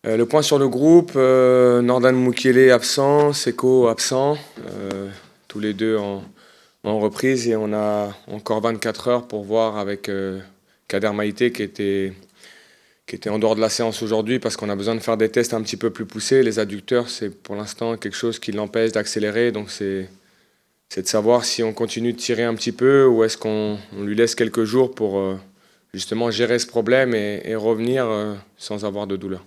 Le point sur le groupe, Nordan Mukiele absent, Seko absent, tous les deux en reprise et on a encore 24 heures pour voir avec Kader Maïté qui était en dehors de la séance aujourd'hui parce qu'on a besoin de faire des tests un petit peu plus poussés. Les adducteurs, c'est pour l'instant quelque chose qui l'empêche d'accélérer, donc c'est de savoir si on continue de tirer un petit peu ou est-ce qu'on lui laisse quelques jours pour justement gérer ce problème et revenir sans avoir de douleur.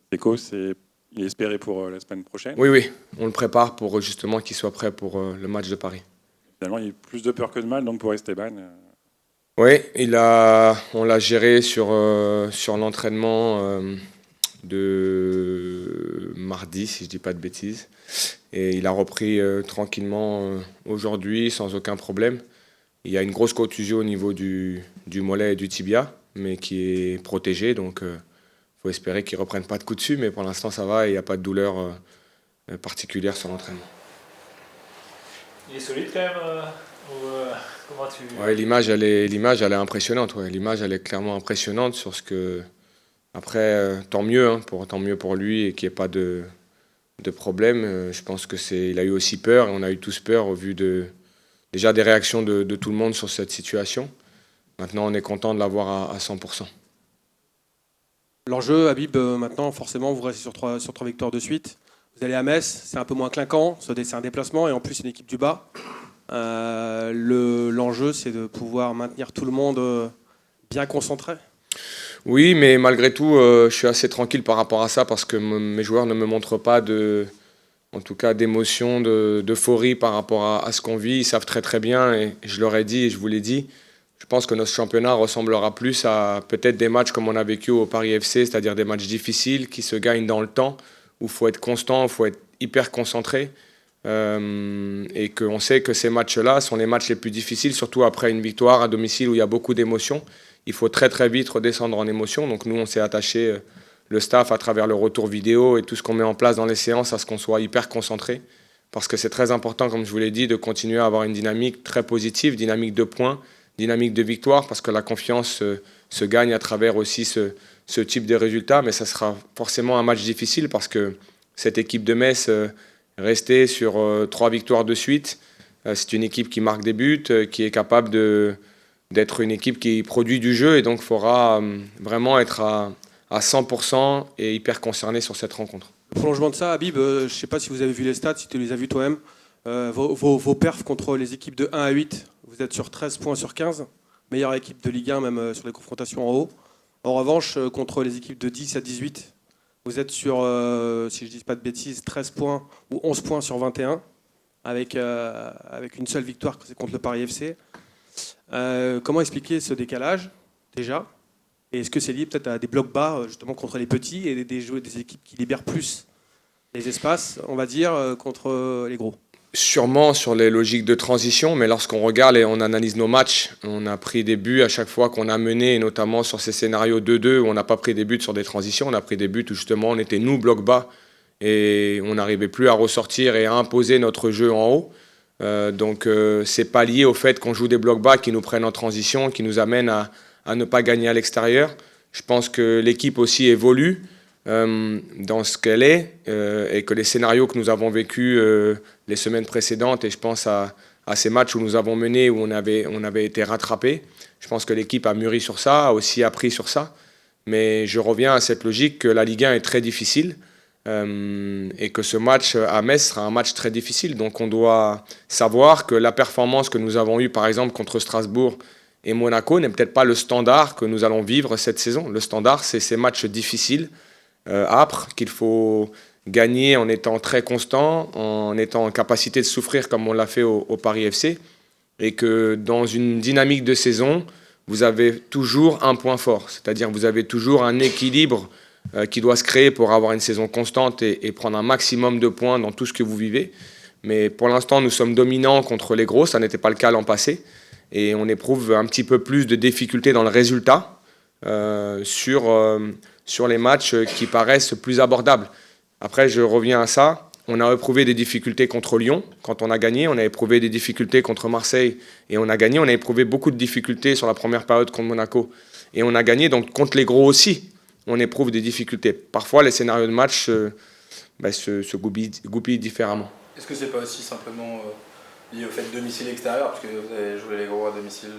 Echo, il est espéré pour la semaine prochaine. Oui, oui, on le prépare pour justement qu'il soit prêt pour le match de Paris. Finalement, il y a plus de peur que de mal, donc pour Esteban. Oui, on l'a géré sur l'entraînement de mardi, si je ne dis pas de bêtises. Et il a repris tranquillement aujourd'hui, sans aucun problème. Il y a une grosse contusion au niveau du mollet et du tibia, mais qui est protégée, donc faut espérer qu'il ne reprenne pas de coups dessus, mais pour l'instant ça va et il n'y a pas de douleur particulière sur l'entraînement. Il est solide quand même comment tu... Ouais, l'image elle est impressionnante. Ouais. L'image elle est clairement impressionnante sur ce que. Après, tant mieux, hein, tant mieux pour lui et qu'il n'y ait pas de problème. Je pense il a eu aussi peur et on a eu tous peur au vu déjà des réactions de tout le monde sur cette situation. Maintenant, on est content de l'avoir à 100%. L'enjeu, Habib, maintenant, forcément, vous restez sur trois victoires de suite. Vous allez à Metz, c'est un peu moins clinquant, c'est un déplacement et en plus, c'est une équipe du bas. L'enjeu, c'est de pouvoir maintenir tout le monde bien concentré. Oui, mais malgré tout, je suis assez tranquille par rapport à ça parce que mes joueurs ne me montrent pas en tout cas d'émotion, d'euphorie par rapport à ce qu'on vit. Ils savent très très bien et je leur ai dit et je vous l'ai dit. Je pense que notre championnat ressemblera plus à peut-être des matchs comme on a vécu au Paris FC, c'est-à-dire des matchs difficiles qui se gagnent dans le temps, où il faut être constant, il faut être hyper concentré. Et qu'on sait que ces matchs-là sont les matchs les plus difficiles, surtout après une victoire à domicile où il y a beaucoup d'émotions. Il faut très très vite redescendre en émotion. Donc nous, on s'est attaché, le staff, à travers le retour vidéo et tout ce qu'on met en place dans les séances, à ce qu'on soit hyper concentré. Parce que c'est très important, comme je vous l'ai dit, de continuer à avoir une dynamique très positive, dynamique de points, dynamique de victoire, parce que la confiance se gagne à travers aussi ce type de résultats. Mais ça sera forcément un match difficile parce que cette équipe de Metz, rester sur 3 victoires de suite, c'est une équipe qui marque des buts, qui est capable d'être une équipe qui produit du jeu et donc il faudra vraiment être à 100% et hyper concerné sur cette rencontre. Le prolongement de ça, Habib, je ne sais pas si vous avez vu les stats, si tu les as vus toi-même, vos perfs contre les équipes de 1 à 8, vous êtes sur 13 points sur 15, meilleure équipe de Ligue 1 même sur les confrontations en haut. En revanche, contre les équipes de 10 à 18, vous êtes sur, si je ne dis pas de bêtises, 13 points ou 11 points sur 21, avec une seule victoire, c'est contre le Paris FC. Comment expliquer ce décalage, déjà ? Et est-ce que c'est lié peut-être à des blocs bas, justement, contre les petits et des équipes qui libèrent plus les espaces, on va dire, contre les gros ? Sûrement sur les logiques de transition, mais lorsqu'on regarde et on analyse nos matchs, on a pris des buts à chaque fois qu'on a mené, et notamment sur ces scénarios 2-2 où on n'a pas pris des buts sur des transitions, on a pris des buts où justement on était nous bloc bas et on n'arrivait plus à ressortir et à imposer notre jeu en haut. Donc c'est pas lié au fait qu'on joue des blocs bas qui nous prennent en transition, qui nous amènent à ne pas gagner à l'extérieur. Je pense que l'équipe aussi évolue dans ce qu'elle est et que les scénarios que nous avons vécus les semaines précédentes, et je pense à ces matchs où nous avons mené, où on avait été rattrapés, je pense que l'équipe a mûri sur ça, a aussi appris sur ça. Mais je reviens à cette logique que la Ligue 1 est très difficile et que ce match à Metz sera un match très difficile. Donc on doit savoir que la performance que nous avons eue, par exemple, contre Strasbourg et Monaco, n'est peut-être pas le standard que nous allons vivre cette saison. Le standard, c'est ces matchs difficiles, âpres, qu'il faut gagner en étant très constant, en étant en capacité de souffrir comme on l'a fait au Paris FC, et que dans une dynamique de saison, vous avez toujours un point fort, c'est-à-dire vous avez toujours un équilibre qui doit se créer pour avoir une saison constante et prendre un maximum de points dans tout ce que vous vivez. Mais pour l'instant, nous sommes dominants contre les gros, ça n'était pas le cas l'an passé, et on éprouve un petit peu plus de difficultés dans le résultat sur les matchs qui paraissent plus abordables. Après, je reviens à ça. On a éprouvé des difficultés contre Lyon quand on a gagné. On a éprouvé des difficultés contre Marseille et on a gagné. On a éprouvé beaucoup de difficultés sur la première période contre Monaco et on a gagné. Donc contre les gros aussi, on éprouve des difficultés. Parfois, les scénarios de match se goupillent différemment. Est-ce que c'est pas aussi simplement lié au fait de domicile extérieur, parce que vous avez joué les gros à domicile,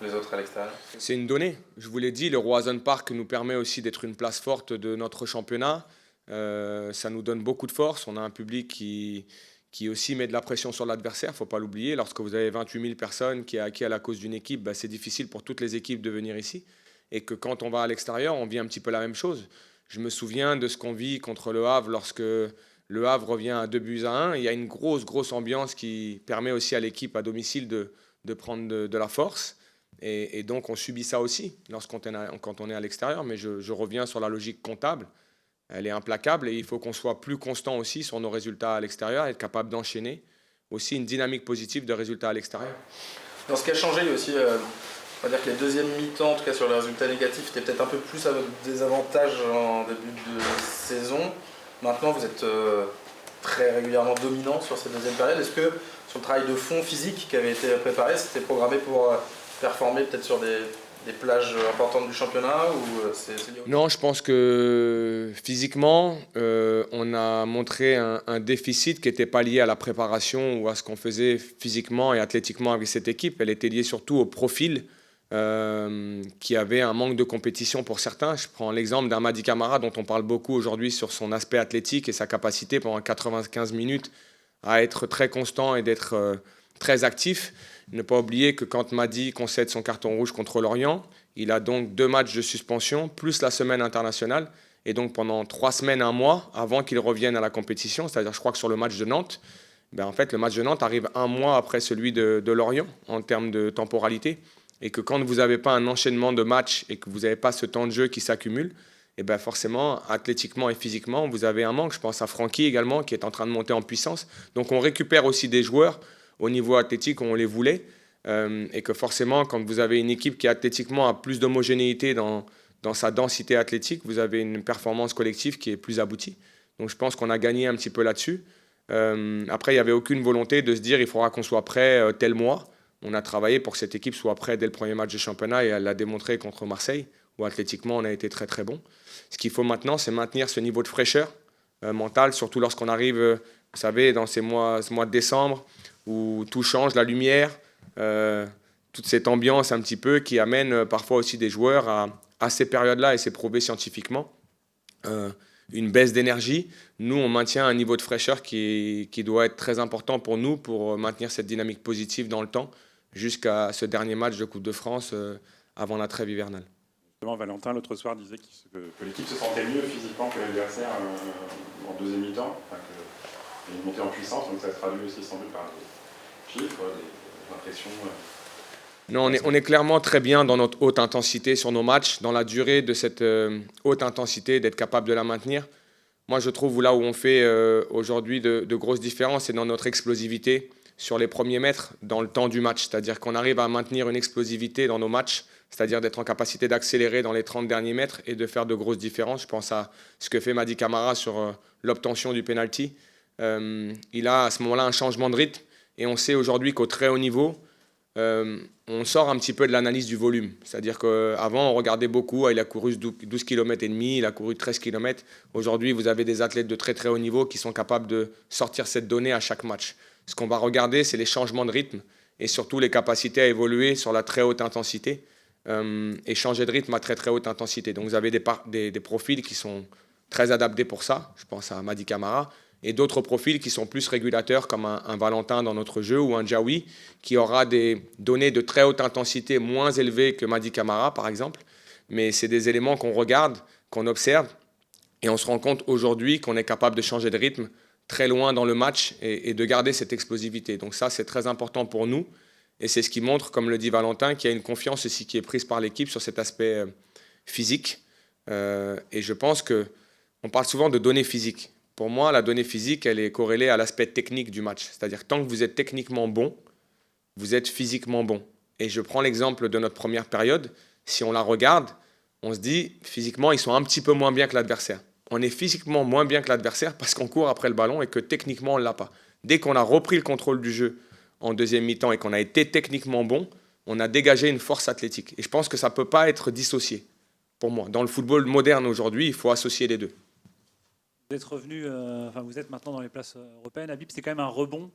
les autres à l'extérieur? C'est une donnée. Je vous l'ai dit, le Roazhon Park nous permet aussi d'être une place forte de notre championnat. Ça nous donne beaucoup de force. On a un public qui aussi met de la pression sur l'adversaire, il ne faut pas l'oublier. Lorsque vous avez 28 000 personnes qui acquis à la cause d'une équipe, c'est difficile pour toutes les équipes de venir ici. Et que quand on va à l'extérieur, on vit un petit peu la même chose. Je me souviens de ce qu'on vit contre Le Havre lorsque Le Havre revient à 2-1. Il y a une grosse ambiance qui permet aussi à l'équipe à domicile de prendre de la force. Et donc on subit ça aussi quand on est à l'extérieur. Mais je reviens sur la logique comptable. Elle est implacable et il faut qu'on soit plus constant aussi sur nos résultats à l'extérieur, être capable d'enchaîner aussi une dynamique positive de résultats à l'extérieur. Dans ce qui a changé, il y a aussi, on va dire que les deuxièmes mi-temps, en tout cas sur les résultats négatifs, étaient peut-être un peu plus à votre désavantage en début de saison. Maintenant, vous êtes très régulièrement dominant sur cette deuxième période. Est-ce que sur le travail de fond physique qui avait été préparé, c'était programmé pour performer peut-être sur des plages importantes du championnat ou c'est lié au... Non, je pense que physiquement, on a montré un déficit qui n'était pas lié à la préparation ou à ce qu'on faisait physiquement et athlétiquement avec cette équipe. Elle était liée surtout au profil qui avait un manque de compétition pour certains. Je prends l'exemple d'un Mady Camara dont on parle beaucoup aujourd'hui sur son aspect athlétique et sa capacité pendant 95 minutes à être très constant et d'être très actif. Ne pas oublier que quand Mady concède son carton rouge contre Lorient, il a donc 2 matchs de suspension, plus la semaine internationale. Et donc pendant 3 semaines, 1 mois, avant qu'il revienne à la compétition, c'est-à-dire je crois que sur le match de Nantes, en fait le match de Nantes arrive 1 mois après celui de Lorient en termes de temporalité. Et que quand vous n'avez pas un enchaînement de matchs et que vous n'avez pas ce temps de jeu qui s'accumule, forcément, athlétiquement et physiquement, vous avez un manque. Je pense à Francky également, qui est en train de monter en puissance. Donc on récupère aussi des joueurs au niveau athlétique où on les voulait. Et que forcément, quand vous avez une équipe qui athlétiquement a plus d'homogénéité dans sa densité athlétique, vous avez une performance collective qui est plus aboutie. Donc je pense qu'on a gagné un petit peu là-dessus. Après, il n'y avait aucune volonté de se dire il faudra qu'on soit prêt tel mois. On a travaillé pour que cette équipe soit prête dès le premier match de championnat et elle l'a démontré contre Marseille, où athlétiquement on a été très très bon. Ce qu'il faut maintenant, c'est maintenir ce niveau de fraîcheur mentale, surtout lorsqu'on arrive, vous savez, dans ce mois de décembre, où tout change, la lumière, toute cette ambiance un petit peu qui amène parfois aussi des joueurs à ces périodes-là, et c'est prouvé scientifiquement, une baisse d'énergie. Nous, on maintient un niveau de fraîcheur qui doit être très important pour nous pour maintenir cette dynamique positive dans le temps jusqu'à ce dernier match de Coupe de France avant la trêve hivernale. Justement, Valentin, l'autre soir, disait que l'équipe se sentait mieux physiquement que l'adversaire en deuxième mi-temps, qu'il y a une montée en puissance, donc ça se traduit aussi sans doute par des chiffres, des impressions. Non, on est clairement très bien dans notre haute intensité sur nos matchs, dans la durée de cette haute intensité, d'être capable de la maintenir. Moi, je trouve là où on fait aujourd'hui de grosses différences, c'est dans notre explosivité sur les premiers mètres, dans le temps du match. C'est-à-dire qu'on arrive à maintenir une explosivité dans nos matchs, c'est-à-dire d'être en capacité d'accélérer dans les 30 derniers mètres et de faire de grosses différences. Je pense à ce que fait Mady Camara sur l'obtention du penalty. Il a à ce moment-là un changement de rythme et on sait aujourd'hui qu'au très haut niveau, on sort un petit peu de l'analyse du volume. C'est-à-dire qu'avant, on regardait beaucoup, il a couru 12 km et demi, il a couru 13 km. Aujourd'hui, vous avez des athlètes de très très haut niveau qui sont capables de sortir cette donnée à chaque match. Ce qu'on va regarder, c'est les changements de rythme et surtout les capacités à évoluer sur la très haute intensité et changer de rythme à très très haute intensité. Donc vous avez des profils qui sont très adaptés pour ça. Je pense à Mady Camara. Et d'autres profils qui sont plus régulateurs, comme un Valentin dans notre jeu ou un Djaoui, qui aura des données de très haute intensité moins élevées que Mady Camara, par exemple. Mais c'est des éléments qu'on regarde, qu'on observe, et on se rend compte aujourd'hui qu'on est capable de changer de rythme très loin dans le match et de garder cette explosivité. Donc ça, c'est très important pour nous, et c'est ce qui montre, comme le dit Valentin, qu'il y a une confiance aussi qui est prise par l'équipe sur cet aspect physique. Et je pense qu'on parle souvent de données physiques. Pour moi, la donnée physique, elle est corrélée à l'aspect technique du match. C'est-à-dire que tant que vous êtes techniquement bon, vous êtes physiquement bon. Et je prends l'exemple de notre première période. Si on la regarde, on se dit, physiquement, ils sont un petit peu moins bien que l'adversaire. On est physiquement moins bien que l'adversaire parce qu'on court après le ballon et que techniquement, on ne l'a pas. Dès qu'on a repris le contrôle du jeu en deuxième mi-temps et qu'on a été techniquement bon, on a dégagé une force athlétique. Et je pense que ça ne peut pas être dissocié. pour moi. Dans le football moderne aujourd'hui, il faut associer les deux. Vous êtes revenu, vous êtes maintenant dans les places européennes. Habib, c'est quand même un rebond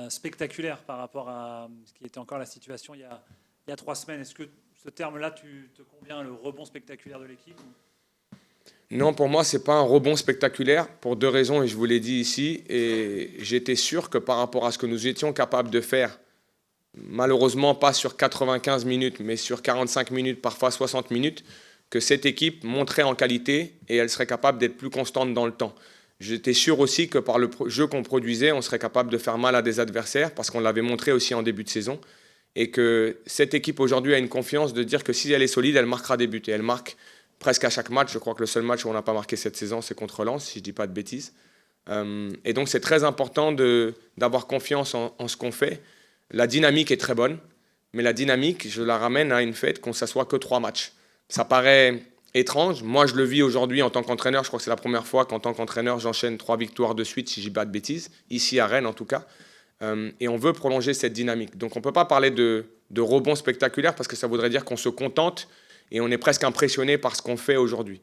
spectaculaire par rapport à ce qui était encore la situation il y a 3 semaines. Est-ce que ce terme-là te convient, le rebond spectaculaire de l'équipe? Non, pour moi, ce n'est pas un rebond spectaculaire pour 2 raisons, et je vous l'ai dit ici. Et j'étais sûr que par rapport à ce que nous étions capables de faire, malheureusement pas sur 95 minutes, mais sur 45 minutes, parfois 60 minutes, que cette équipe monterait en qualité et elle serait capable d'être plus constante dans le temps. J'étais sûr aussi que par le jeu qu'on produisait, on serait capable de faire mal à des adversaires, parce qu'on l'avait montré aussi en début de saison, et que cette équipe aujourd'hui a une confiance de dire que si elle est solide, elle marquera des buts. Et elle marque presque à chaque match. Je crois que le seul match où on n'a pas marqué cette saison, c'est contre Lens, si je ne dis pas de bêtises. Et donc c'est très important d'avoir confiance en ce qu'on fait. La dynamique est très bonne, mais la dynamique, je la ramène à une fête qu'on ne s'assoit que 3 matchs. Ça paraît étrange. Moi, je le vis aujourd'hui en tant qu'entraîneur. Je crois que c'est la première fois qu'en tant qu'entraîneur, j'enchaîne 3 victoires de suite, si je dis pas de bêtises, ici à Rennes en tout cas. Et on veut prolonger cette dynamique. Donc on ne peut pas parler de rebond spectaculaire parce que ça voudrait dire qu'on se contente et on est presque impressionné par ce qu'on fait aujourd'hui.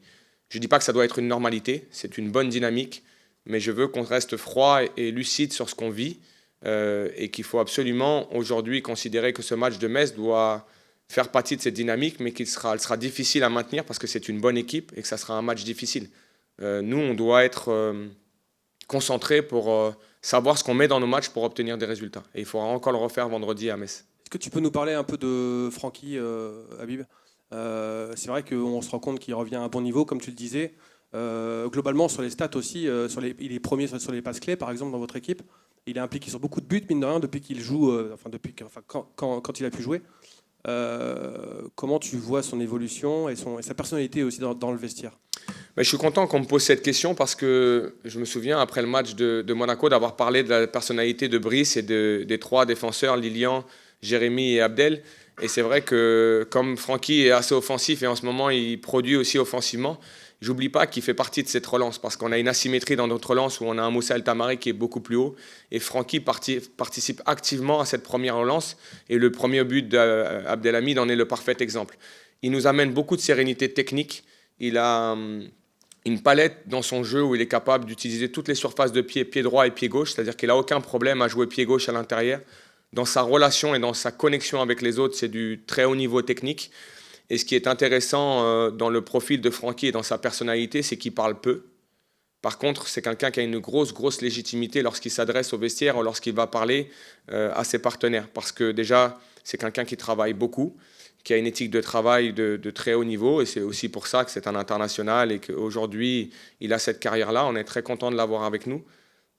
Je ne dis pas que ça doit être une normalité, c'est une bonne dynamique, mais je veux qu'on reste froid et lucide sur ce qu'on vit et qu'il faut absolument aujourd'hui considérer que ce match de Metz doit faire partie de cette dynamique, mais elle sera difficile à maintenir parce que c'est une bonne équipe et que ça sera un match difficile. Nous, on doit être concentrés pour savoir ce qu'on met dans nos matchs pour obtenir des résultats. Et il faudra encore le refaire vendredi à Metz. Est-ce que tu peux nous parler un peu de Francky, Habib? C'est vrai qu'on se rend compte qu'il revient à un bon niveau, comme tu le disais. Globalement, sur les stats aussi, il est premier sur les passes clés, par exemple, dans votre équipe. Il est impliqué sur beaucoup de buts, mine de rien, depuis qu'il joue, quand il a pu jouer. Comment tu vois son évolution et sa personnalité aussi dans le vestiaire? Je suis content qu'on me pose cette question parce que je me souviens, après le match de Monaco, d'avoir parlé de la personnalité de Brice et des 3 défenseurs, Lilian, Jérémy et Abdel. Et c'est vrai que comme Francky est assez offensif et en ce moment il produit aussi offensivement, j'oublie pas qu'il fait partie de cette relance parce qu'on a une asymétrie dans notre relance où on a un Moussa El Tamari qui est beaucoup plus haut et Francky participe activement à cette première relance et le premier but d'Abdelhamid en est le parfait exemple. Il nous amène beaucoup de sérénité technique, il a une palette dans son jeu où il est capable d'utiliser toutes les surfaces de pied droit et pied gauche, c'est-à-dire qu'il n'a aucun problème à jouer pied gauche à l'intérieur. Dans sa relation et dans sa connexion avec les autres, c'est du très haut niveau technique. Et ce qui est intéressant dans le profil de Francky et dans sa personnalité, c'est qu'il parle peu. Par contre, c'est quelqu'un qui a une grosse légitimité lorsqu'il s'adresse au vestiaire ou lorsqu'il va parler à ses partenaires. Parce que déjà, c'est quelqu'un qui travaille beaucoup, qui a une éthique de travail de très haut niveau. Et c'est aussi pour ça que c'est un international et qu'aujourd'hui, il a cette carrière-là. On est très content de l'avoir avec nous.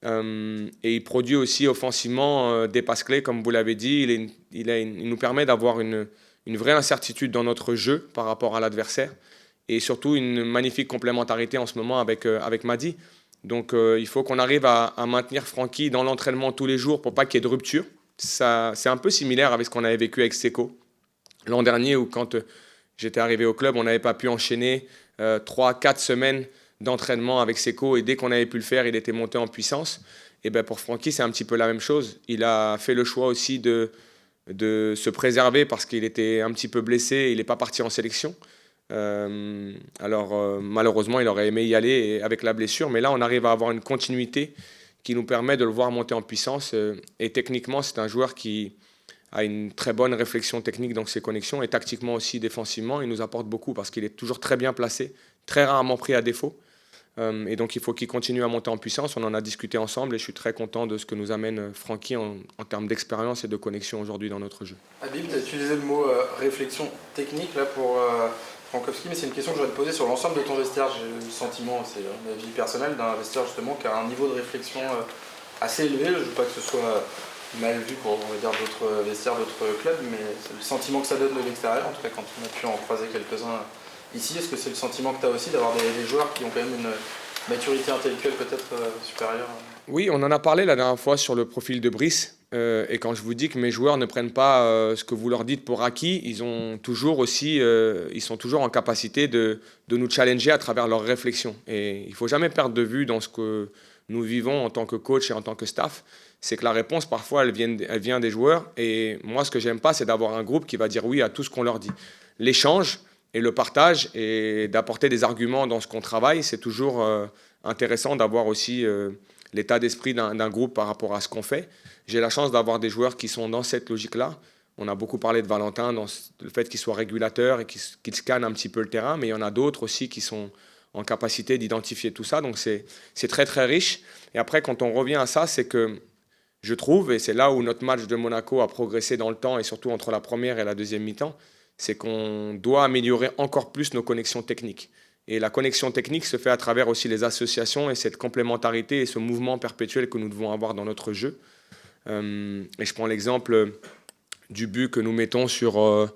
Et il produit aussi offensivement des passes clés, comme vous l'avez dit. Il nous permet d'avoir une vraie incertitude dans notre jeu par rapport à l'adversaire et surtout une magnifique complémentarité en ce moment avec Mady. Donc il faut qu'on arrive à maintenir Francky dans l'entraînement tous les jours pour pas qu'il y ait de rupture. C'est un peu similaire avec ce qu'on avait vécu avec Seko l'an dernier où quand j'étais arrivé au club, on n'avait pas pu enchaîner 3-4 semaines d'entraînement avec Seko et dès qu'on avait pu le faire, il était monté en puissance. Et ben pour Francky, c'est un petit peu la même chose. Il a fait le choix aussi de se préserver parce qu'il était un petit peu blessé, il n'est pas parti en sélection. Malheureusement, il aurait aimé y aller avec la blessure, mais là, on arrive à avoir une continuité qui nous permet de le voir monter en puissance. Et techniquement, c'est un joueur qui a une très bonne réflexion technique dans ses connexions et tactiquement aussi, défensivement, il nous apporte beaucoup parce qu'il est toujours très bien placé, très rarement pris à défaut. Et donc, il faut qu'il continue à monter en puissance. On en a discuté ensemble et je suis très content de ce que nous amène Francky en termes d'expérience et de connexion aujourd'hui dans notre jeu. Habib, tu as utilisé le mot réflexion technique là pour Frankowski, mais c'est une question que je voudrais te poser sur l'ensemble de ton vestiaire. J'ai le sentiment, c'est ma vie personnelle, d'un vestiaire justement qui a un niveau de réflexion assez élevé. Je ne veux pas que ce soit mal vu pour on va dire, d'autres vestiaires, d'autres clubs, mais c'est le sentiment que ça donne de l'extérieur, en tout cas quand on a pu en croiser quelques-uns. Ici, est-ce que c'est le sentiment que tu as aussi d'avoir des joueurs qui ont quand même une maturité intellectuelle peut-être supérieure? Oui, on en a parlé la dernière fois sur le profil de Brice. Et quand je vous dis que mes joueurs ne prennent pas ce que vous leur dites pour acquis, ils sont toujours en capacité de nous challenger à travers leurs réflexions. Et il ne faut jamais perdre de vue dans ce que nous vivons en tant que coach et en tant que staff. C'est que la réponse, parfois, elle vient des joueurs. Et moi, ce que j'aime pas, c'est d'avoir un groupe qui va dire oui à tout ce qu'on leur dit. L'échange et le partage et d'apporter des arguments dans ce qu'on travaille. C'est toujours intéressant d'avoir aussi l'état d'esprit d'un groupe par rapport à ce qu'on fait. J'ai la chance d'avoir des joueurs qui sont dans cette logique-là. On a beaucoup parlé de Valentin, dans le fait qu'il soit régulateur et qu'il scanne un petit peu le terrain, mais il y en a d'autres aussi qui sont en capacité d'identifier tout ça. Donc c'est très très riche. Et après, quand on revient à ça, c'est que je trouve, et c'est là où notre match de Monaco a progressé dans le temps, et surtout entre la première et la deuxième mi-temps, c'est qu'on doit améliorer encore plus nos connexions techniques. Et la connexion technique se fait à travers aussi les associations et cette complémentarité et ce mouvement perpétuel que nous devons avoir dans notre jeu. Et je prends l'exemple du but que nous mettons sur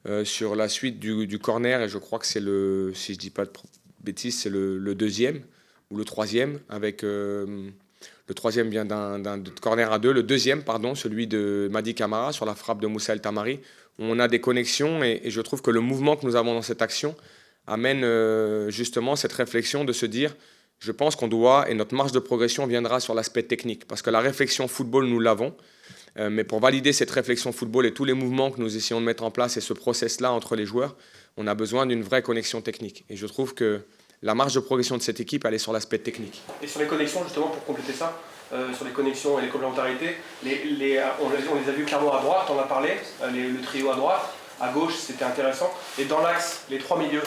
la suite du corner, et je crois que c'est le, si je ne dis pas de bêtises, c'est le deuxième ou le troisième, avec le troisième vient d'un corner à deux, le deuxième, pardon, celui de Mady Camara sur la frappe de Moussa El Tamari, où on a des connexions, et je trouve que le mouvement que nous avons dans cette action amène justement cette réflexion de se dire, je pense qu'on doit, et notre marge de progression viendra sur l'aspect technique, parce que la réflexion football, nous l'avons, mais pour valider cette réflexion football et tous les mouvements que nous essayons de mettre en place et ce process-là entre les joueurs, on a besoin d'une vraie connexion technique. Et je trouve que la marge de progression de cette équipe, elle est sur l'aspect technique. Et sur les connexions, justement, pour compléter ça, sur les connexions et les complémentarités, on les a vus clairement à droite, on en a parlé, le trio à droite, à gauche, c'était intéressant. Et dans l'axe, les trois milieux,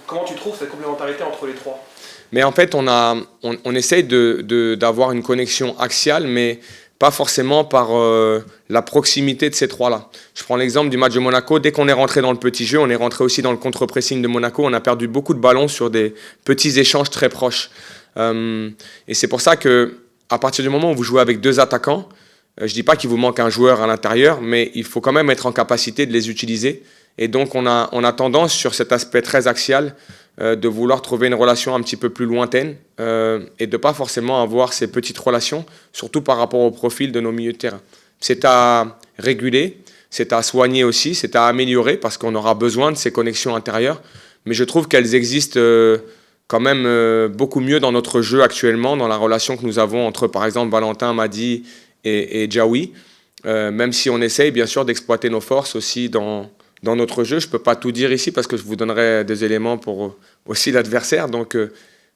comment tu trouves cette complémentarité entre les trois ? Mais en fait, on essaye d'avoir une connexion axiale, mais pas forcément par la proximité de ces trois-là. Je prends l'exemple du match de Monaco. Dès qu'on est rentré dans le petit jeu, on est rentré aussi dans le contre-pressing de Monaco. On a perdu beaucoup de ballons sur des petits échanges très proches. Et c'est pour ça qu'à partir du moment où vous jouez avec deux attaquants, je ne dis pas qu'il vous manque un joueur à l'intérieur, mais il faut quand même être en capacité de les utiliser. Et donc, on a tendance, sur cet aspect très axial, de vouloir trouver une relation un petit peu plus lointaine et de ne pas forcément avoir ces petites relations, surtout par rapport au profil de nos milieux de terrain. C'est à réguler, c'est à soigner aussi, c'est à améliorer parce qu'on aura besoin de ces connexions intérieures. Mais je trouve qu'elles existent quand même beaucoup mieux dans notre jeu actuellement, dans la relation que nous avons entre, par exemple, Valentin, Mady et Djaoui, même si on essaye bien sûr d'exploiter nos forces aussi dans notre jeu. Je ne peux pas tout dire ici parce que je vous donnerai des éléments pour aussi l'adversaire. Donc,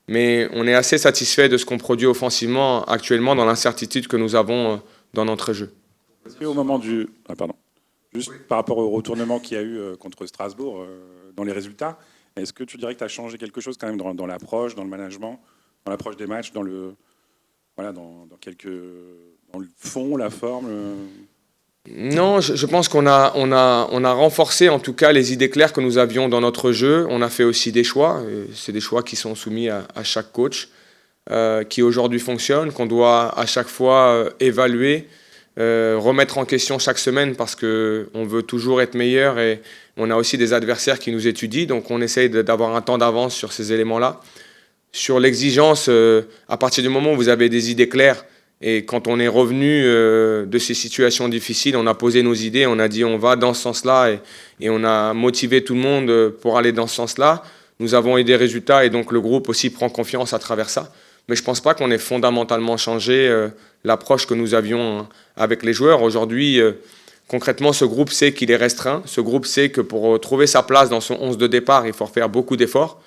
mais on est assez satisfait de ce qu'on produit offensivement actuellement dans l'incertitude que nous avons dans notre jeu. Et au moment du... Ah, pardon. Juste par rapport au retournement qu'il y a eu contre Strasbourg dans les résultats, est-ce que tu dirais que tu as changé quelque chose quand même dans l'approche, dans le management, dans l'approche des matchs, dans le fond, la forme Non, je pense qu'on a renforcé en tout cas les idées claires que nous avions dans notre jeu. On a fait aussi des choix. C'est des choix qui sont soumis à chaque coach, qui aujourd'hui fonctionnent, qu'on doit à chaque fois évaluer, remettre en question chaque semaine parce qu'on veut toujours être meilleur et on a aussi des adversaires qui nous étudient. Donc on essaye d'avoir un temps d'avance sur ces éléments-là. Sur l'exigence, à partir du moment où vous avez des idées claires, et quand on est revenu de ces situations difficiles, on a posé nos idées, on a dit on va dans ce sens-là et on a motivé tout le monde pour aller dans ce sens-là. Nous avons eu des résultats et donc le groupe aussi prend confiance à travers ça. Mais je ne pense pas qu'on ait fondamentalement changé l'approche que nous avions avec les joueurs. Aujourd'hui, concrètement, ce groupe sait qu'il est restreint. Ce groupe sait que pour trouver sa place dans son 11 de départ, il faut faire beaucoup d'efforts.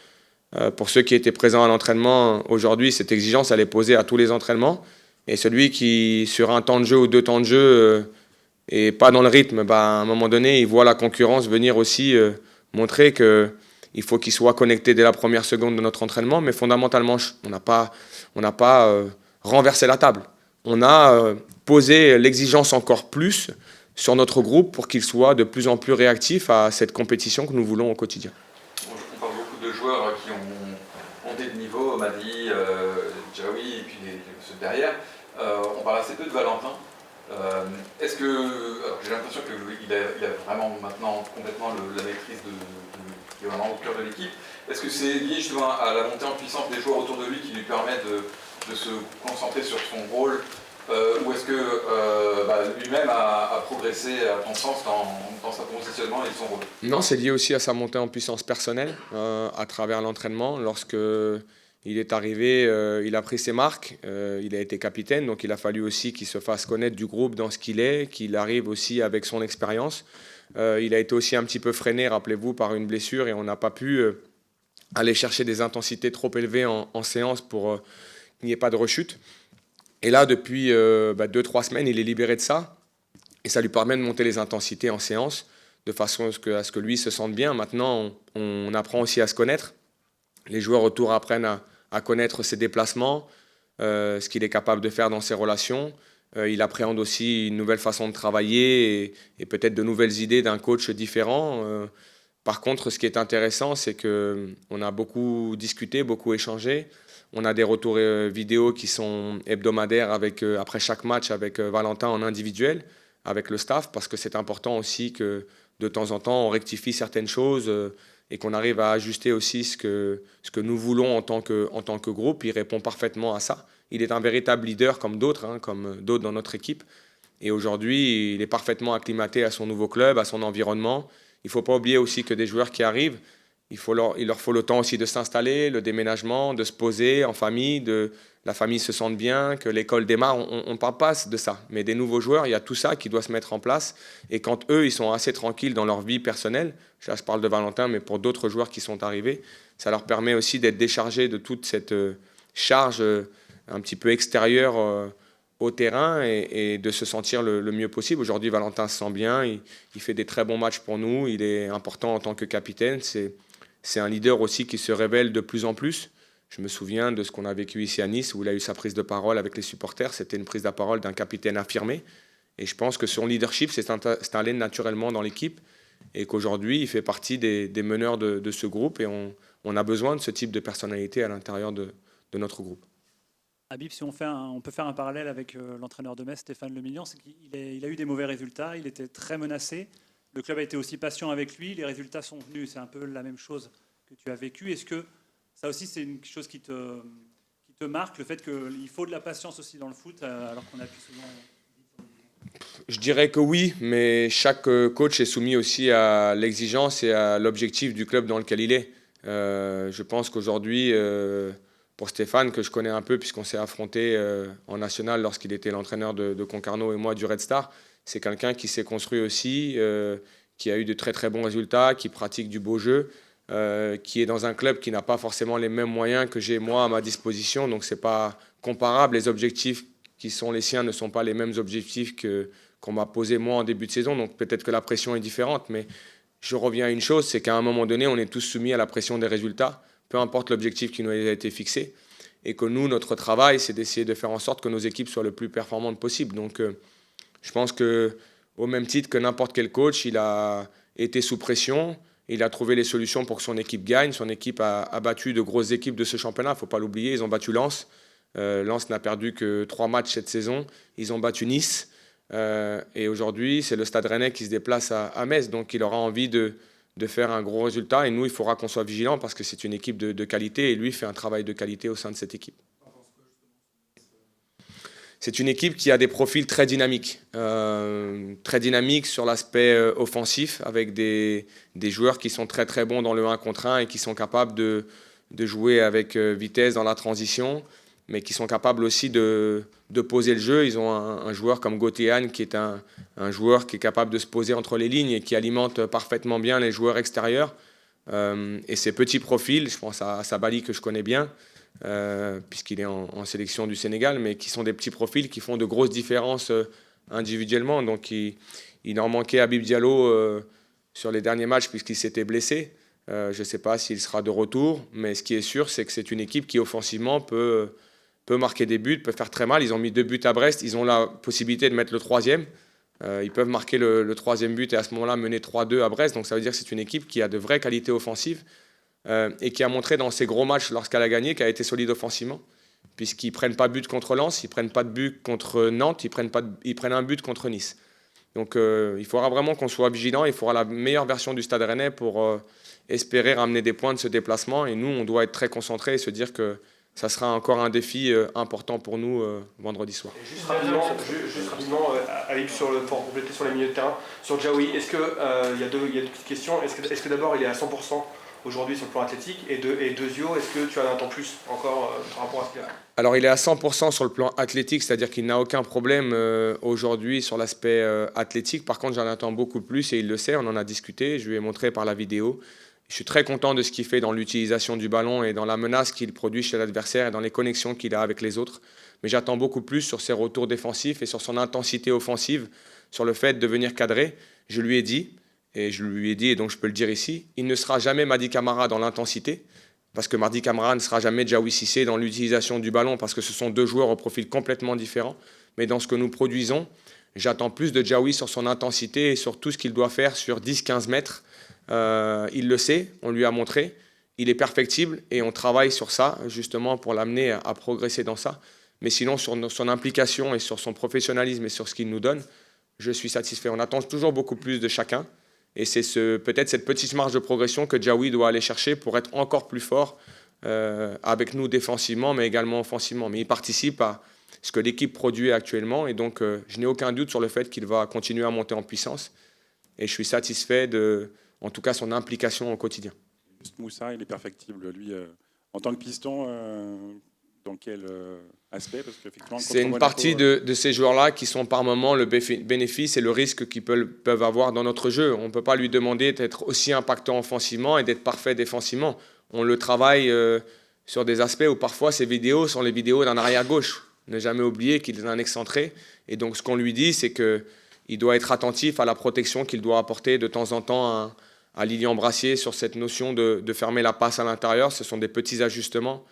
Pour ceux qui étaient présents à l'entraînement, aujourd'hui, cette exigence, elle est posée à tous les entraînements. Et celui qui, sur un temps de jeu ou deux temps de jeu, et pas dans le rythme, à un moment donné, il voit la concurrence venir aussi montrer qu'il faut qu'il soit connecté dès la première seconde de notre entraînement. Mais fondamentalement, on n'a pas renversé la table. On a posé l'exigence encore plus sur notre groupe pour qu'il soit de plus en plus réactif à cette compétition que nous voulons au quotidien. On parle beaucoup de joueurs qui ont monté de niveau, Mady, Djaoui et puis ceux derrière. On parle assez peu de Valentin. Est-ce que, alors j'ai l'impression qu'il a vraiment maintenant complètement la maîtrise qui est vraiment au cœur de l'équipe. Est-ce que c'est lié justement à la montée en puissance des joueurs autour de lui qui lui permet de se concentrer sur son rôle, ou est-ce que lui-même a progressé à ton sens dans son positionnement et son rôle? Non, c'est lié aussi à sa montée en puissance personnelle à travers l'entraînement. Lorsque il est arrivé, il a pris ses marques, il a été capitaine, donc il a fallu aussi qu'il se fasse connaître du groupe dans ce qu'il est, qu'il arrive aussi avec son expérience. Il a été aussi un petit peu freiné, rappelez-vous, par une blessure et on n'a pas pu aller chercher des intensités trop élevées en séance pour qu'il n'y ait pas de rechute. Et là, depuis 2-3 semaines, il est libéré de ça et ça lui permet de monter les intensités en séance de façon à ce que lui se sente bien. Maintenant, on apprend aussi à se connaître. Les joueurs autour apprennent à connaître ses déplacements, ce qu'il est capable de faire dans ses relations. Il appréhende aussi une nouvelle façon de travailler et peut-être de nouvelles idées d'un coach différent. Par contre, ce qui est intéressant, c'est qu'on a beaucoup discuté, beaucoup échangé. On a des retours vidéo qui sont hebdomadaires après chaque match avec Valentin en individuel, avec le staff, parce que c'est important aussi que de temps en temps, on rectifie certaines choses et qu'on arrive à ajuster aussi ce que nous voulons en tant que groupe. Il répond parfaitement à ça. Il est un véritable leader comme d'autres dans notre équipe. Et aujourd'hui, il est parfaitement acclimaté à son nouveau club, à son environnement. Il ne faut pas oublier aussi que des joueurs qui arrivent, il leur faut le temps aussi de s'installer, le déménagement, de se poser en famille, la famille se sente bien, que l'école démarre. On ne parle pas de ça. Mais des nouveaux joueurs, il y a tout ça qui doit se mettre en place. Et quand eux, ils sont assez tranquilles dans leur vie personnelle, là je parle de Valentin, mais pour d'autres joueurs qui sont arrivés, ça leur permet aussi d'être déchargés de toute cette charge un petit peu extérieure au terrain et de se sentir le mieux possible. Aujourd'hui, Valentin se sent bien, il fait des très bons matchs pour nous, il est important en tant que capitaine. C'est un leader aussi qui se révèle de plus en plus. Je me souviens de ce qu'on a vécu ici à Nice, où il a eu sa prise de parole avec les supporters. C'était une prise de parole d'un capitaine affirmé. Et je pense que son leadership s'est installé naturellement dans l'équipe et qu'aujourd'hui, il fait partie des meneurs de ce groupe. Et on a besoin de ce type de personnalité à l'intérieur de notre groupe. Habib, si on peut faire un parallèle avec l'entraîneur de Metz, Stéphane Lemillion, c'est qu'il a eu des mauvais résultats, il était très menacé. Le club a été aussi patient avec lui, les résultats sont venus, c'est un peu la même chose que tu as vécu. Est-ce que ça aussi c'est une chose qui te marque, le fait qu'il faut de la patience aussi dans le foot, alors qu'on appuie souvent... Je dirais que oui, mais chaque coach est soumis aussi à l'exigence et à l'objectif du club dans lequel il est. Je pense qu'aujourd'hui... Pour Stéphane, que je connais un peu puisqu'on s'est affronté en national lorsqu'il était l'entraîneur de Concarneau et moi du Red Star, c'est quelqu'un qui s'est construit aussi, qui a eu de très très bons résultats, qui pratique du beau jeu, qui est dans un club qui n'a pas forcément les mêmes moyens que j'ai moi à ma disposition, donc c'est pas comparable. Les objectifs qui sont les siens ne sont pas les mêmes objectifs qu'on m'a posés moi en début de saison, donc peut-être que la pression est différente, mais je reviens à une chose, c'est qu'à un moment donné, on est tous soumis à la pression des résultats, peu importe l'objectif qui nous a été fixé, et que nous, notre travail, c'est d'essayer de faire en sorte que nos équipes soient le plus performantes possible. Donc, je pense qu'au même titre que n'importe quel coach, il a été sous pression, il a trouvé les solutions pour que son équipe gagne. Son équipe a battu de grosses équipes de ce championnat, il ne faut pas l'oublier, ils ont battu Lens. Lens n'a perdu que 3 matchs cette saison, ils ont battu Nice, et aujourd'hui, c'est le Stade Rennais qui se déplace à Metz, donc il aura envie de faire un gros résultat. Et nous, il faudra qu'on soit vigilants parce que c'est une équipe de qualité et lui fait un travail de qualité au sein de cette équipe. C'est une équipe qui a des profils très dynamiques sur l'aspect offensif avec des joueurs qui sont très très bons dans le 1 contre 1 et qui sont capables de jouer avec vitesse dans la transition, mais qui sont capables aussi de poser le jeu. Ils ont un joueur comme Gauthier qui est un joueur qui est capable de se poser entre les lignes et qui alimente parfaitement bien les joueurs extérieurs. Et ces petits profils, je pense à Sabali que je connais bien, puisqu'il est en sélection du Sénégal, mais qui sont des petits profils qui font de grosses différences individuellement. Donc il en manquait à Habib Diallo sur les derniers matchs puisqu'il s'était blessé. Je ne sais pas s'il sera de retour, mais ce qui est sûr, c'est que c'est une équipe qui offensivement peut marquer des buts, peut faire très mal. Ils ont mis 2 buts à Brest, ils ont la possibilité de mettre le 3e. Ils peuvent marquer le 3e but et à ce moment-là mener 3-2 à Brest. Donc ça veut dire que c'est une équipe qui a de vraies qualités offensives et qui a montré dans ses gros matchs lorsqu'elle a gagné qu'elle a été solide offensivement, puisqu'ils ne prennent pas de but contre Lens, ils ne prennent pas de but contre Nantes, ils prennent un but contre Nice. Donc il faudra vraiment qu'on soit vigilant, il faudra la meilleure version du Stade Rennais pour espérer ramener des points de ce déplacement. Et nous, on doit être très concentrés et se dire que ça sera encore un défi important pour nous vendredi soir. Juste rapidement, Habib, pour compléter sur les milieux de terrain, sur Djaoui, est-ce que, il y a deux petites questions. Est-ce que d'abord il est à 100% aujourd'hui sur le plan athlétique? Et Dezio, est-ce que tu en attends plus encore par rapport à ce qu'il a fait? Alors, il est à 100% sur le plan athlétique, c'est-à-dire qu'il n'a aucun problème aujourd'hui sur l'aspect athlétique. Par contre, j'en attends beaucoup plus et il le sait, on en a discuté, je lui ai montré par la vidéo. Je suis très content de ce qu'il fait dans l'utilisation du ballon et dans la menace qu'il produit chez l'adversaire et dans les connexions qu'il a avec les autres. Mais j'attends beaucoup plus sur ses retours défensifs et sur son intensité offensive, sur le fait de venir cadrer. Je lui ai dit, et donc je peux le dire ici, il ne sera jamais Mady Camara dans l'intensité, parce que Mady Camara ne sera jamais Djaoui Cissé dans l'utilisation du ballon, parce que ce sont deux joueurs au profil complètement différent. Mais dans ce que nous produisons, j'attends plus de Djaoui sur son intensité et sur tout ce qu'il doit faire sur 10-15 mètres. Il le sait, on lui a montré, il est perfectible et on travaille sur ça justement pour l'amener à progresser dans ça. Mais sinon, sur son implication et sur son professionnalisme et sur ce qu'il nous donne, je suis satisfait. On attend toujours beaucoup plus de chacun. Et c'est peut-être cette petite marge de progression que Djaoui doit aller chercher pour être encore plus fort avec nous défensivement, mais également offensivement. Mais il participe à ce que l'équipe produit actuellement. Et donc, je n'ai aucun doute sur le fait qu'il va continuer à monter en puissance. Et je suis satisfait de, en tout cas, son implication au quotidien. Juste Moussa, il est perfectible, lui, en tant que piston, dans quel aspect? Parce qu'effectivement, c'est une partie de ces joueurs-là qui sont par moments le bénéfice et le risque qu'ils peuvent avoir dans notre jeu. On ne peut pas lui demander d'être aussi impactant offensivement et d'être parfait défensivement. On le travaille sur des aspects où parfois ces vidéos sont les vidéos d'un arrière-gauche. Ne jamais oublier qu'il est un excentré. Et donc ce qu'on lui dit, c'est qu'il doit être attentif à la protection qu'il doit apporter de temps en temps à Lilian Brassier sur cette notion de fermer la passe à l'intérieur. Ce sont des petits ajustements.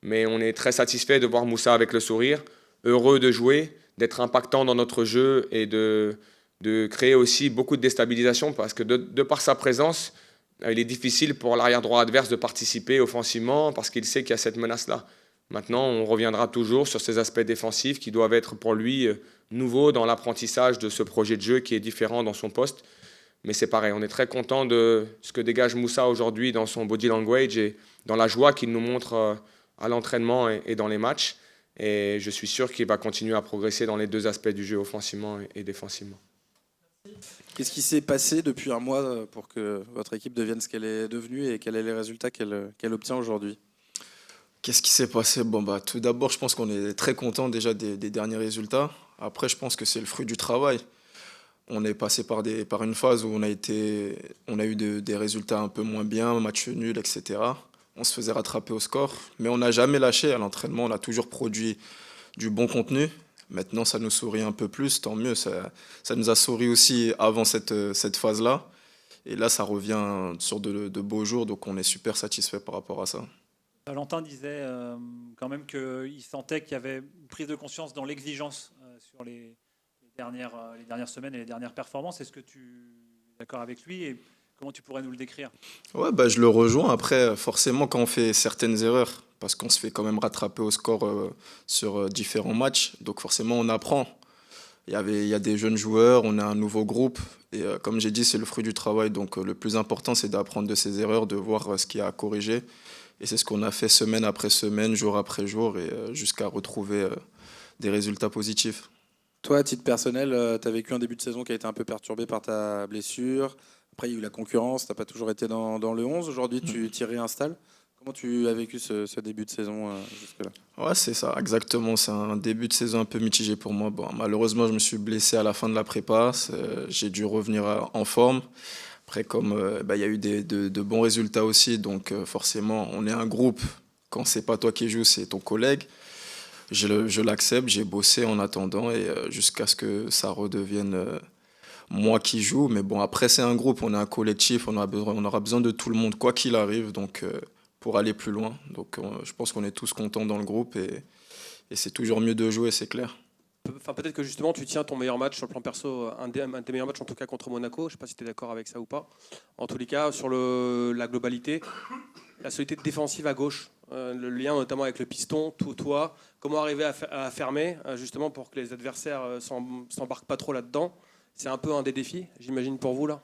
Mais on est très satisfait de voir Moussa avec le sourire, heureux de jouer, d'être impactant dans notre jeu et de créer aussi beaucoup de déstabilisation parce que de par sa présence, il est difficile pour l'arrière droit adverse de participer offensivement parce qu'il sait qu'il y a cette menace-là. Maintenant, on reviendra toujours sur ces aspects défensifs qui doivent être pour lui nouveaux dans l'apprentissage de ce projet de jeu qui est différent dans son poste. Mais c'est pareil, on est très content de ce que dégage Moussa aujourd'hui dans son body language et dans la joie qu'il nous montre à l'entraînement et dans les matchs. Et je suis sûr qu'il va continuer à progresser dans les deux aspects du jeu, offensivement et défensivement. Qu'est-ce qui s'est passé depuis un mois pour que votre équipe devienne ce qu'elle est devenue et quels sont les résultats qu'elle obtient aujourd'hui? Qu'est-ce qui s'est passé? Tout d'abord, je pense qu'on est très content déjà des derniers résultats. Après, je pense que c'est le fruit du travail. On est passé par une phase où on a eu des résultats un peu moins bien, match nul, etc. On se faisait rattraper au score, mais on n'a jamais lâché à l'entraînement, on a toujours produit du bon contenu. Maintenant, ça nous sourit un peu plus, tant mieux. Ça nous a souri aussi avant cette phase-là. Et là, ça revient sur de beaux jours, donc on est super satisfait par rapport à ça. Valentin disait quand même qu'il sentait qu'il y avait une prise de conscience dans l'exigence sur les dernières semaines et les dernières performances. Est-ce que tu es d'accord avec lui et comment tu pourrais nous le décrire? Ouais, je le rejoins. Après, forcément, quand on fait certaines erreurs, parce qu'on se fait quand même rattraper au score sur différents matchs, donc forcément, on apprend. Il y a des jeunes joueurs, on a un nouveau groupe, et comme j'ai dit, c'est le fruit du travail. Donc le plus important, c'est d'apprendre de ces erreurs, de voir ce qu'il y a à corriger. Et c'est ce qu'on a fait semaine après semaine, jour après jour, et jusqu'à retrouver des résultats positifs. Toi, à titre personnel, tu as vécu un début de saison qui a été un peu perturbé par ta blessure. Après, il y a eu la concurrence, tu n'as pas toujours été dans le 11. Aujourd'hui, tu t'y réinstalles. Comment tu as vécu ce début de saison jusque-là? Ouais, c'est ça, exactement. C'est un début de saison un peu mitigé pour moi. Malheureusement, je me suis blessé à la fin de la prépa. J'ai dû revenir en forme. Après, comme il y a eu de bons résultats aussi, donc forcément, on est un groupe. Quand c'est pas toi qui joues, c'est ton collègue. Je l'accepte, j'ai bossé en attendant et jusqu'à ce que ça redevienne moi qui joue. Mais bon, après, c'est un groupe, on est un collectif, on aura besoin de tout le monde, quoi qu'il arrive, donc pour aller plus loin. Donc je pense qu'on est tous contents dans le groupe et c'est toujours mieux de jouer, c'est clair. Enfin, peut-être que justement tu tiens ton meilleur match sur le plan perso, un des meilleurs matchs en tout cas contre Monaco. Je ne sais pas si tu es d'accord avec ça ou pas. En tous les cas, sur la globalité, la solidité défensive à gauche, le lien notamment avec le piston, toi, comment arriver à fermer justement pour que les adversaires s'embarquent pas trop là-dedans. C'est un peu un des défis, j'imagine, pour vous là.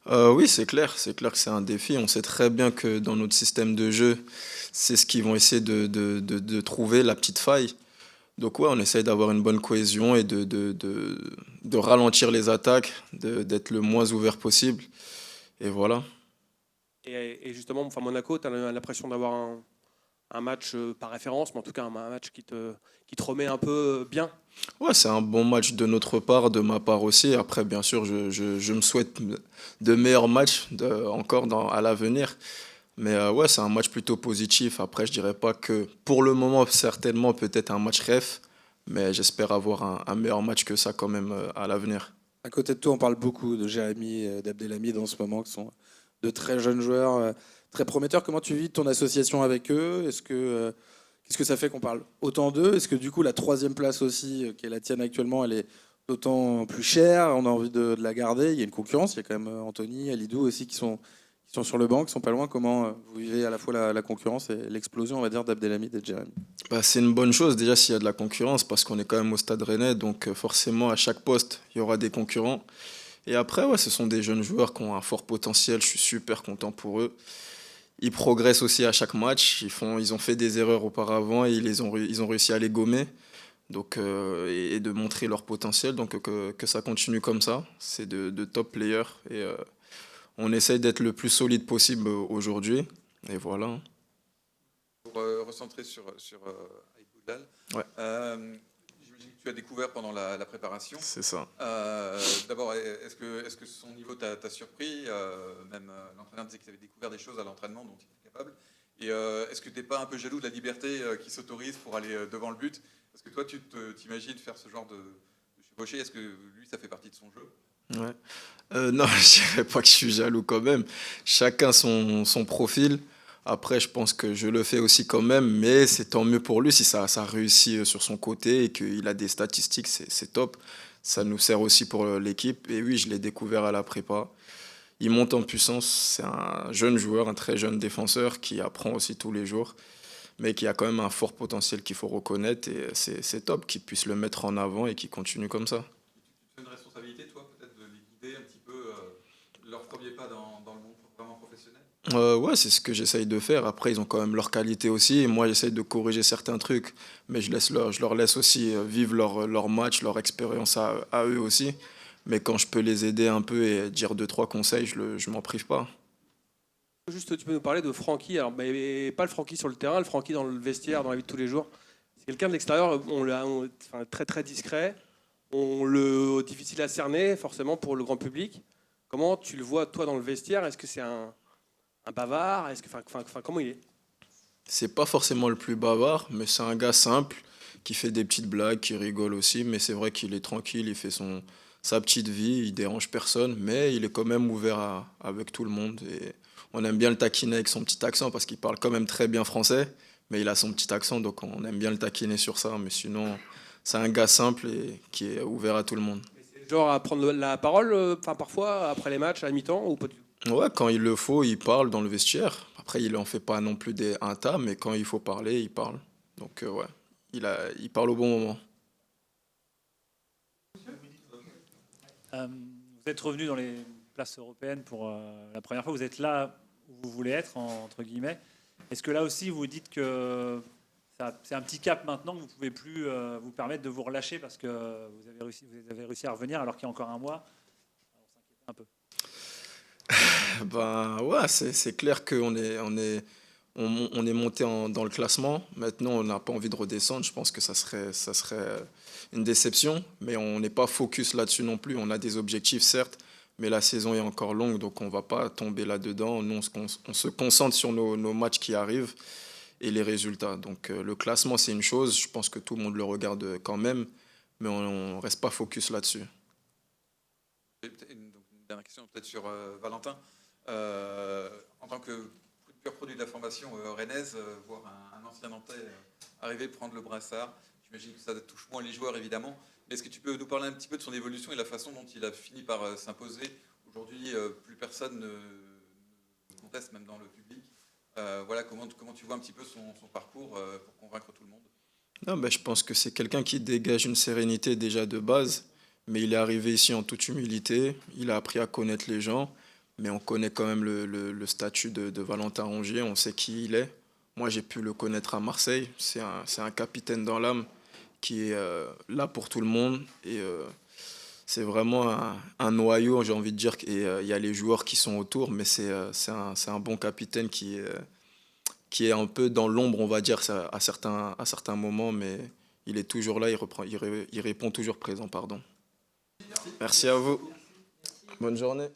Oui, c'est clair que c'est un défi. On sait très bien que dans notre système de jeu, c'est ce qu'ils vont essayer de trouver, la petite faille. Donc ouais, on essaye d'avoir une bonne cohésion et de ralentir les attaques, d'être le moins ouvert possible. Et voilà. Et justement, enfin, Monaco, tu as l'impression d'avoir un match, pas référence, mais en tout cas un match qui te remet un peu bien. Ouais, c'est un bon match de notre part, de ma part aussi. Après, bien sûr, je me souhaite de meilleurs matchs encore à l'avenir. Mais ouais, c'est un match plutôt positif. Après, je dirais pas que pour le moment, certainement, peut-être un match ref, mais j'espère avoir un meilleur match que ça quand même à l'avenir. À côté de toi, on parle beaucoup de Jérémy et d'Abdelhamid en ce moment, qui sont de très jeunes joueurs, très prometteurs. Comment tu vis ton association avec eux? Qu'est-ce que ça fait qu'on parle autant d'eux? Est-ce que du coup, la troisième place aussi, qui est la tienne actuellement, elle est d'autant plus chère? On a envie de la garder. Il y a une concurrence. Il y a quand même Anthony, Alidou aussi qui sont sur le banc, qui sont pas loin. Comment vous vivez à la fois la concurrence et l'explosion, on va dire, d'Abdelhamid et de Jérémy? Bah, c'est une bonne chose déjà s'il y a de la concurrence parce qu'on est quand même au Stade Rennais, donc forcément à chaque poste il y aura des concurrents. Et après, ouais, ce sont des jeunes joueurs qui ont un fort potentiel, je suis super content pour eux. Ils progressent aussi à chaque match, ils ont fait des erreurs auparavant et ils ont réussi à les gommer donc, et de montrer leur potentiel, donc que ça continue comme ça. C'est de top players et on essaye d'être le plus solide possible aujourd'hui et voilà. Pour recentrer sur Aïd Boudlal, Ouais. j'imagine que tu as découvert pendant la préparation. C'est ça. D'abord, est-ce que son niveau t'a surpris? Même l'entraîneur disait qu'il avait découvert des choses à l'entraînement dont il était capable. Et est-ce que tu n'es pas un peu jaloux de la liberté qu'il s'autorise pour aller devant le but? Est-ce que toi, tu t'imagines faire ce genre de chevauchée? Est-ce que lui, ça fait partie de son jeu? Ouais. Non, je dirais pas que je suis jaloux quand même. Chacun son profil. Après, je pense que je le fais aussi quand même, mais c'est tant mieux pour lui si ça réussit sur son côté et qu'il a des statistiques, c'est top. Ça nous sert aussi pour l'équipe. Et oui, je l'ai découvert à la prépa. Il monte en puissance. C'est un jeune joueur, un très jeune défenseur qui apprend aussi tous les jours, mais qui a quand même un fort potentiel qu'il faut reconnaître. Et c'est top qu'il puisse le mettre en avant et qu'il continue comme ça. Tu as une responsabilité, toi, peut-être de les guider un petit peu leur premier pas dans le monde vraiment professionnel? Ouais, c'est ce que j'essaye de faire. Après, ils ont quand même leur qualité aussi. Et moi, j'essaye de corriger certains trucs, mais je leur laisse aussi vivre leur match, leur expérience à eux aussi. Mais quand je peux les aider un peu et dire deux, trois conseils, je m'en prive pas. Juste, tu peux nous parler de Francky, alors, mais pas le Francky sur le terrain, le Francky dans le vestiaire, dans la vie de tous les jours. C'est quelqu'un de l'extérieur, enfin, très très discret, difficile à cerner forcément pour le grand public. Comment tu le vois toi dans le vestiaire? Est-ce que c'est un bavard? Comment il est? C'est pas forcément le plus bavard, mais c'est un gars simple qui fait des petites blagues, qui rigole aussi. Mais c'est vrai qu'il est tranquille, il fait sa petite vie, il dérange personne, mais il est quand même ouvert avec tout le monde. Et on aime bien le taquiner avec son petit accent parce qu'il parle quand même très bien français, mais il a son petit accent, donc on aime bien le taquiner sur ça. Mais sinon, c'est un gars simple et qui est ouvert à tout le monde. Genre à prendre la parole, parfois après les matchs à la mi-temps ou pas du tout? Ouais, quand il le faut, il parle dans le vestiaire. Après, il en fait pas non plus un tas, mais quand il faut parler, il parle. Donc ouais, il parle au bon moment. Vous êtes revenu dans les places européennes pour la première fois. Vous êtes là où vous voulez être, entre guillemets. Est-ce que là aussi, vous dites que c'est un petit cap maintenant que vous ne pouvez plus vous permettre de vous relâcher parce que vous avez réussi à revenir alors qu'il y a encore un mois? On s'inquiète un peu. Ben ouais, c'est clair qu'on on est monté dans le classement. Maintenant, on n'a pas envie de redescendre. Je pense que ça serait une déception, mais on n'est pas focus là-dessus non plus. On a des objectifs, certes, mais la saison est encore longue, donc on ne va pas tomber là-dedans. Nous, on se concentre sur nos matchs qui arrivent et les résultats. Donc le classement, c'est une chose. Je pense que tout le monde le regarde quand même, mais on ne reste pas focus là-dessus. Une dernière question peut-être sur Valentin. En tant que pur produit de la formation rennaise, voir un ancien Nantais arriver prendre le brassard, j'imagine que ça touche moins les joueurs évidemment. Mais est-ce que tu peux nous parler un petit peu de son évolution et la façon dont il a fini par s'imposer? Aujourd'hui, plus personne ne conteste, même dans le public. Voilà, comment tu vois un petit peu son parcours pour convaincre tout le monde? Non, ben, je pense que c'est quelqu'un qui dégage une sérénité déjà de base, mais il est arrivé ici en toute humilité. Il a appris à connaître les gens, mais on connaît quand même le statut de Valentin Rongier, on sait qui il est. Moi, j'ai pu le connaître à Marseille. C'est un capitaine dans l'âme qui est là pour tout le monde. Et c'est vraiment un noyau, j'ai envie de dire, et il y a les joueurs qui sont autour, mais c'est un bon capitaine qui est un peu dans l'ombre, on va dire, à certains moments, mais il est toujours là, il répond toujours présent, pardon. Merci à vous. Bonne journée.